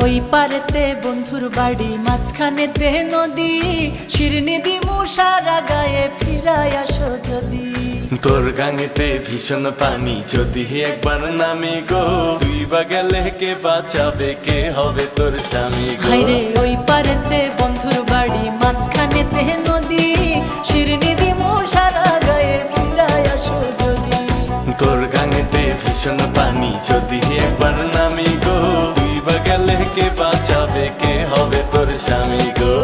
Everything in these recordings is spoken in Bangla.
ওই পারেতে বন্ধুর বাড়ি, মাঝখানেতে নদী, শিরনি দিমু সারা গায়ে, ফিরায় আসো যদি। তোর গাঙেতে ভীষণ পানি, যদি একবার নামি গো, তুই বা গেলে কে বাঁচাবে, কে হবে তোর স্বামী গো। হায়রে ওই পারেতে বন্ধুর বাড়ি, মাঝখানেতে নদী, শিরনি দিমু সারা গায়ে, ফিরায় আসো যদি। তোর গাঙেতে ভীষণ পানি, যদি একবার নামি গো, তুই বা গেলে কে বাঁচাবে, কে হবে তোর স্বামী গো।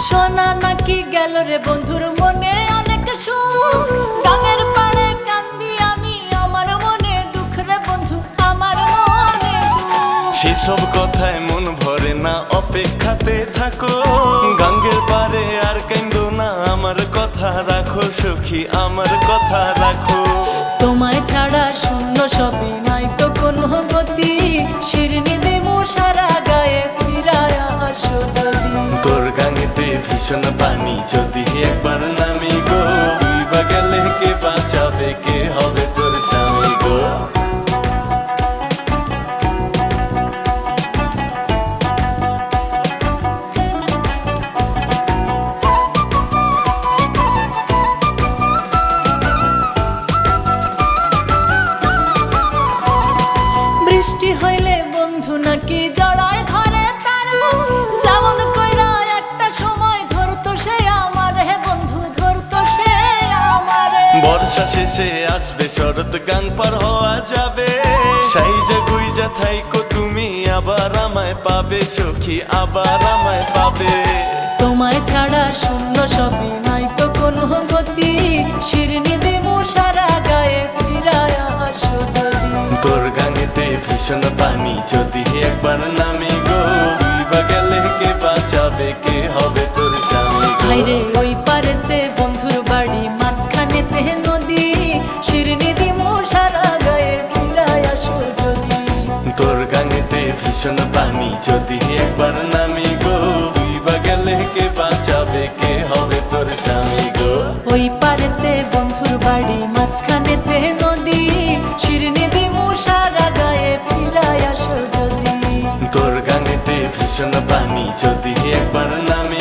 সোনা নাকি গেল রে বন্ধুর মনে অনেক সুখ, গাঙের পাড়ে কান্দি আমি, আমার মনে দুঃখ রে বন্ধু, আমার মনে দুঃখ। সেসব কথায় মন ভরে না, অপেক্ষাতে থাকো, গাঙ্গের পারে আর কান্দো না, আমার কথা রাখো সখী, আমার কথা রাখো। তোমায় ছাড়া শূন্য সবই, নাই তো কোনো গতি, শিরনি দিমু সারা গায়ে, ফিরায় আসো যদি। তোর গাঙেতে ভীষণ পানি, যদি একবার নামি গো, তুই বা গেলে কে বাঁচাবে, কে হবে তোর স্বামী গো। বৃষ্টি হইলে বন্ধু নাকি জড়ায় ধরে তারা, যেমন কইরা একটা সময় ধরতো সে আমার, হে বন্ধু ধরতো সে আমারে। বর্ষা শেষে আসবে শরৎ, গাং পার হওয়া যাবে, সাইজা গুইজা থাইকো তুমি, আবার আমায় পাবে সখী, আবার আমায় পাবে। তোমায় ছাড়া শূন্য সবই, নাই তো কোনো গতি, শিরনি দিমু সারা গায়ে, ফিরায় আসো যদি। তোর গাঙেতে ভীষণ পানি, যদি একবার নামি গো, তুই বা গেলে কে বাঁচাবে, কে হবে তোর স্বামী গো। হায়রে ওই পারেতে বন্ধুর বাড়ি, মাঝখানেতে নদী, শিরনি দিমু সারা গায়ে, ফিরায় আসো যদি। তোর গাঙেতে ভীষণ পানি, যদি একবার নামি গো, তুই বা গেলে কে বাঁচাবে, কে হবে তোর স্বামী গো। ওই পারেতে বন্ধুর বাড়ি, মাঝখানেতে নদী, শিরনি দিমু সারা গায়ে, ফিরায় আসো যদি। তোর গাঙেতে ভীষণ পানি, যদি একবার নামি